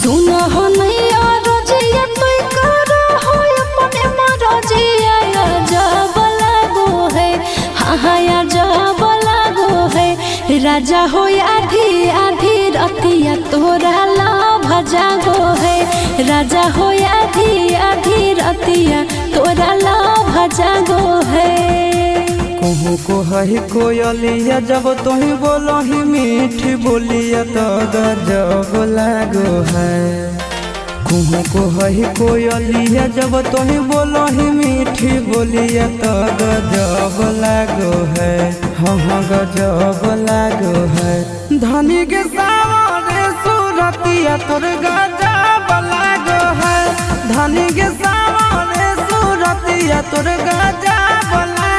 सुनो हो नैया रजिया तुई कर हो अपने मरजिया जब लागो है हाँ जब लागो है राजा हो आधी आधी रतिया तोरा लाभ जागो है राजा हो आधी आधी रतिया तोरा लाभ जागो है। कहूँ को है कोयलिया जब तुही बोलो ही मीठी बोलिया तो गजब लागो है। कहूँ को है कोयलिया जब तुही बोलो ही मीठी बोलिया तो गजब लागो है। हाँ गजब लागो है। धनी के सावरे सूरतिया तोर गजब लागो है। धनी के सावरे सूरतिया तोर गजब लागो